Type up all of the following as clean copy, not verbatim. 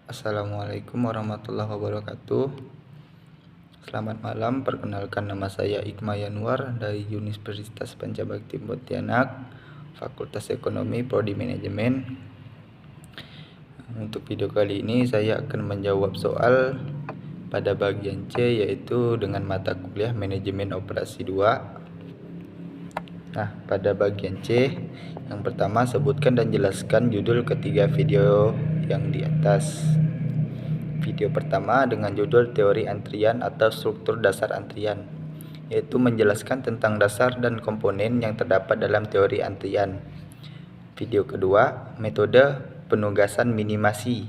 Assalamualaikum warahmatullahi wabarakatuh. Selamat malam, perkenalkan nama saya Ikma Yanuar dari Universitas Pancabakti Pontianak, Fakultas Ekonomi, Prodi Manajemen. Untuk video kali ini saya akan menjawab soal pada bagian C, yaitu dengan mata kuliah Manajemen Operasi 2. Nah, pada bagian C, yang pertama sebutkan dan jelaskan judul ketiga video yang di atas. Video pertama dengan judul Teori Antrian atau Struktur Dasar Antrian, yaitu menjelaskan tentang dasar dan komponen yang terdapat dalam teori antrian. Video kedua, metode penugasan minimasi.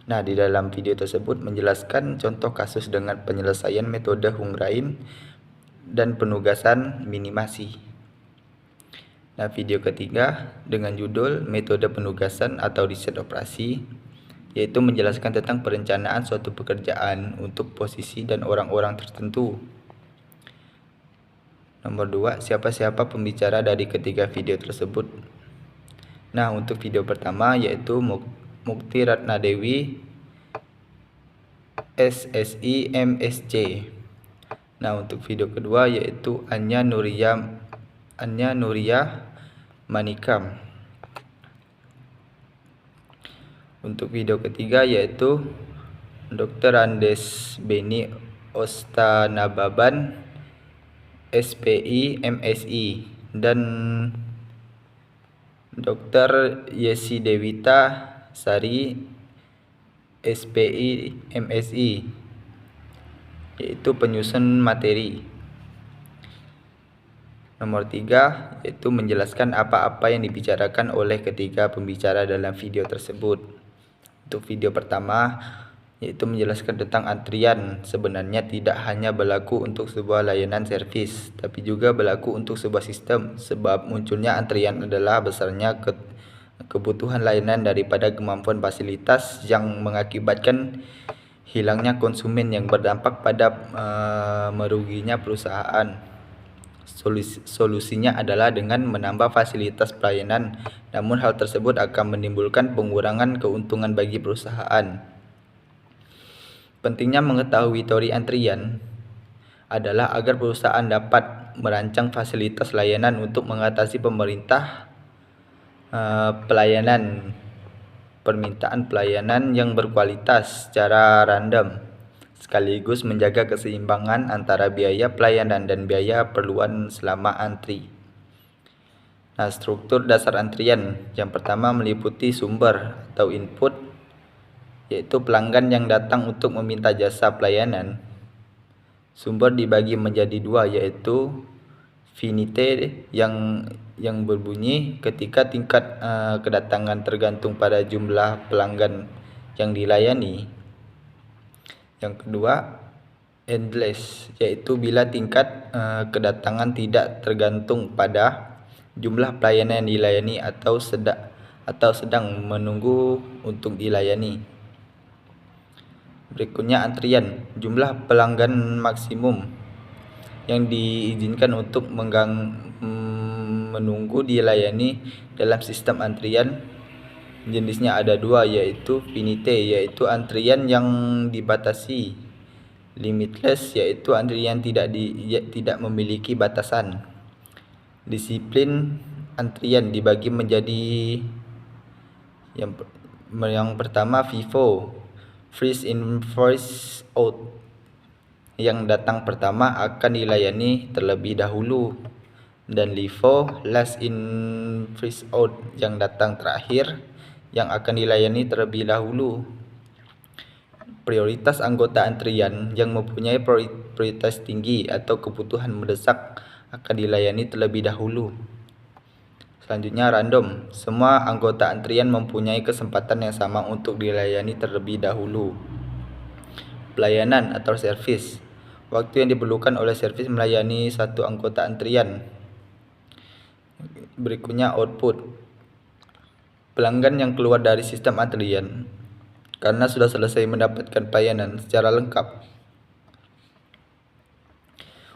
Nah, di dalam video tersebut menjelaskan contoh kasus dengan penyelesaian metode Hunggrain dan penugasan minimasi. Nah, video ketiga dengan judul metode penugasan atau riset operasi, yaitu menjelaskan tentang perencanaan suatu pekerjaan untuk posisi dan orang-orang tertentu. Nomor 2, siapa-siapa pembicara dari ketiga video tersebut. Nah, untuk video pertama yaitu Mukti Ratnadewi, SSI MSc. Nah, untuk video kedua yaitu Anya Nuria Manikam. Untuk video ketiga yaitu Dr. Andes Beni Ostanababan, SPI MSI, dan Dr. Yesi Dewita Sari, SPI MSI, yaitu penyusun materi. Nomor 3 yaitu menjelaskan apa-apa yang dibicarakan oleh ketiga pembicara dalam video tersebut. Untuk video pertama yaitu menjelaskan tentang antrian sebenarnya tidak hanya berlaku untuk sebuah layanan servis, tapi juga berlaku untuk sebuah sistem, sebab munculnya antrian adalah besarnya kebutuhan layanan daripada kemampuan fasilitas yang mengakibatkan hilangnya konsumen yang berdampak pada meruginya perusahaan. Solusinya adalah dengan menambah fasilitas pelayanan, namun hal tersebut akan menimbulkan pengurangan keuntungan bagi perusahaan. Pentingnya mengetahui teori antrian adalah agar perusahaan dapat merancang fasilitas layanan untuk mengatasi permintaan pelayanan yang berkualitas secara random, sekaligus menjaga keseimbangan antara biaya pelayanan dan biaya perluan selama antri. Nah, struktur dasar antrian yang pertama meliputi sumber atau input, yaitu pelanggan yang datang untuk meminta jasa pelayanan. Sumber dibagi menjadi dua, yaitu finite yang berbunyi ketika tingkat kedatangan tergantung pada jumlah pelanggan yang dilayani. Yang kedua, endless, yaitu bila tingkat kedatangan tidak tergantung pada jumlah pelayanan yang dilayani atau sedang menunggu untuk dilayani. Berikutnya antrian, jumlah pelanggan maksimum yang diizinkan untuk menunggu dilayani dalam sistem antrian. Jenisnya ada dua, yaitu finite, yaitu antrian yang dibatasi, limitless, yaitu antrian tidak memiliki batasan. Disiplin antrian dibagi menjadi yang pertama FIFO, First in First Out, yang datang pertama akan dilayani terlebih dahulu, dan LIFO, Last in First Out, yang datang terakhir yang akan dilayani terlebih dahulu. Prioritas anggota antrian yang mempunyai prioritas tinggi atau kebutuhan mendesak akan dilayani terlebih dahulu. Selanjutnya random, semua anggota antrian mempunyai kesempatan yang sama untuk dilayani terlebih dahulu. Pelayanan atau servis, waktu yang diperlukan oleh servis melayani satu anggota antrian. Berikutnya output, pelanggan yang keluar dari sistem antrian karena sudah selesai mendapatkan pelayanan secara lengkap.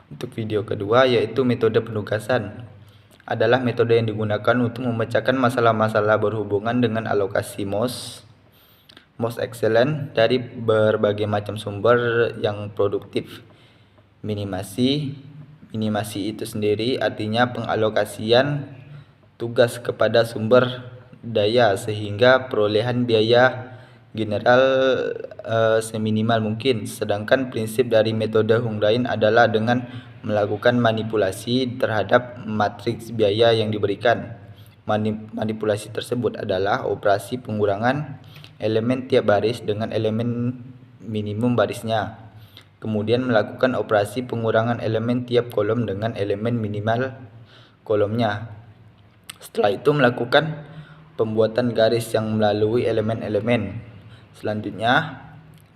Untuk video kedua yaitu metode penugasan, adalah metode yang digunakan untuk memecahkan masalah-masalah berhubungan dengan alokasi MOS, most excellent dari berbagai macam sumber yang produktif. Minimasi itu sendiri artinya pengalokasian tugas kepada sumber daya sehingga perolehan biaya general seminimal mungkin. Sedangkan prinsip dari metode Hung Dain adalah dengan melakukan manipulasi terhadap matriks biaya yang diberikan. Manipulasi tersebut adalah operasi pengurangan elemen tiap baris dengan elemen minimum barisnya. Kemudian melakukan operasi pengurangan elemen tiap kolom dengan elemen minimal kolomnya. Setelah itu melakukan pembuatan garis yang melalui elemen-elemen. Selanjutnya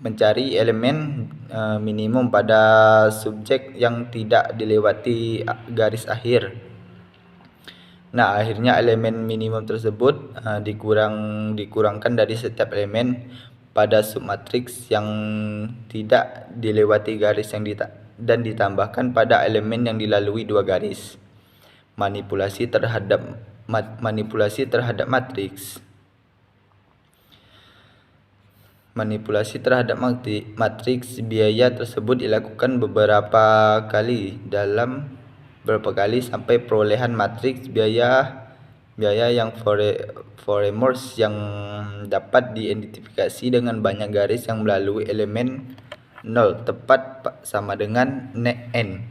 mencari elemen minimum pada subjek yang tidak dilewati garis akhir. Nah, akhirnya elemen minimum tersebut dikurangkan dari setiap elemen pada submatriks yang tidak dilewati garis dan ditambahkan pada elemen yang dilalui dua garis. Manipulasi terhadap matriks. Manipulasi terhadap matriks biaya tersebut dilakukan beberapa kali sampai perolehan matriks biaya yang Foremours yang dapat diidentifikasi dengan banyak garis yang melalui elemen 0 tepat sama dengan n.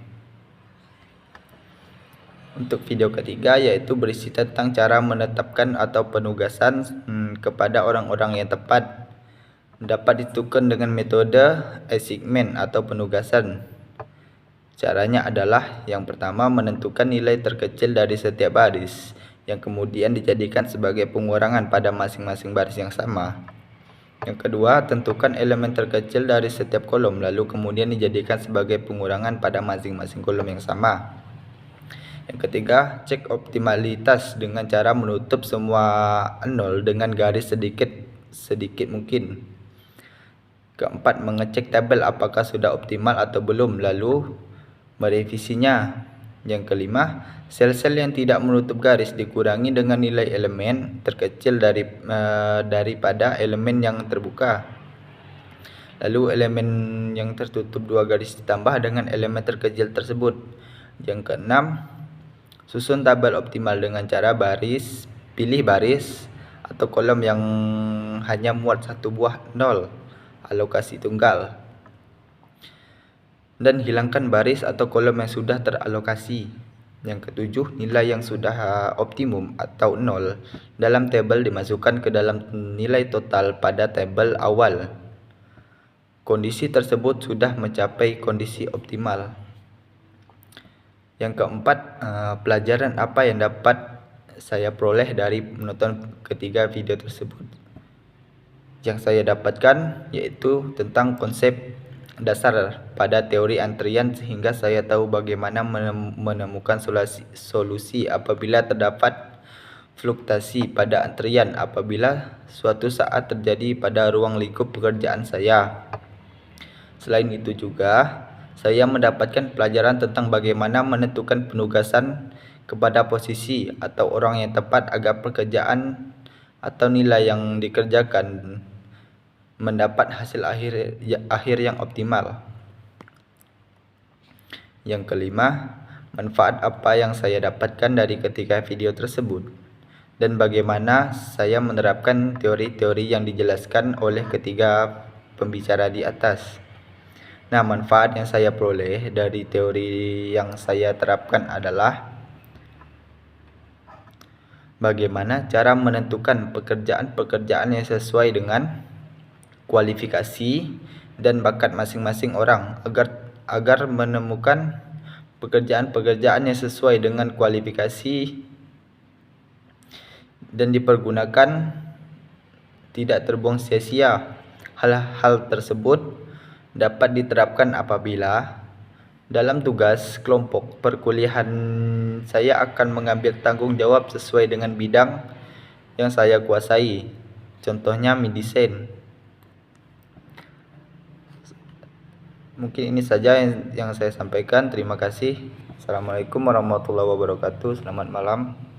Untuk video ketiga yaitu berisi tentang cara menetapkan atau penugasan kepada orang-orang yang tepat. Dapat ditentukan dengan metode assignment atau penugasan. Caranya adalah yang pertama menentukan nilai terkecil dari setiap baris yang kemudian dijadikan sebagai pengurangan pada masing-masing baris yang sama. Yang kedua, tentukan elemen terkecil dari setiap kolom lalu kemudian dijadikan sebagai pengurangan pada masing-masing kolom yang sama. Yang ketiga, cek optimalitas dengan cara menutup semua nol dengan garis sedikit mungkin. Keempat, mengecek tabel apakah sudah optimal atau belum lalu merevisinya. Yang kelima, sel-sel yang tidak menutup garis dikurangi dengan nilai elemen terkecil daripada elemen yang terbuka. Lalu elemen yang tertutup dua garis ditambah dengan elemen terkecil tersebut. Yang keenam, susun tabel optimal dengan cara pilih baris atau kolom yang hanya muat satu buah nol, alokasi tunggal. Dan hilangkan baris atau kolom yang sudah teralokasi. Yang ketujuh, nilai yang sudah optimum atau 0 dalam tabel dimasukkan ke dalam nilai total pada tabel awal. Kondisi tersebut sudah mencapai kondisi optimal. Yang keempat, pelajaran apa yang dapat saya peroleh dari menonton ketiga video tersebut. Yang saya dapatkan yaitu tentang konsep dasar pada teori antrian sehingga saya tahu bagaimana menemukan solusi apabila terdapat fluktuasi pada antrian apabila suatu saat terjadi pada ruang lingkup pekerjaan saya. Selain itu juga saya mendapatkan pelajaran tentang bagaimana menentukan penugasan kepada posisi atau orang yang tepat agar pekerjaan atau nilai yang dikerjakan mendapat hasil akhir yang optimal. Yang kelima, manfaat apa yang saya dapatkan dari ketiga video tersebut dan bagaimana saya menerapkan teori-teori yang dijelaskan oleh ketiga pembicara di atas. Nah, manfaat yang saya peroleh dari teori yang saya terapkan adalah bagaimana cara menentukan pekerjaan-pekerjaan yang sesuai dengan kualifikasi dan bakat masing-masing orang agar menemukan pekerjaan-pekerjaan yang sesuai dengan kualifikasi dan dipergunakan tidak terbuang sia-sia. Hal-hal tersebut dapat diterapkan apabila dalam tugas kelompok perkuliahan saya akan mengambil tanggung jawab sesuai dengan bidang yang saya kuasai. Contohnya mendesain. Mungkin ini saja yang saya sampaikan. Terima kasih. Assalamualaikum warahmatullahi wabarakatuh. Selamat malam.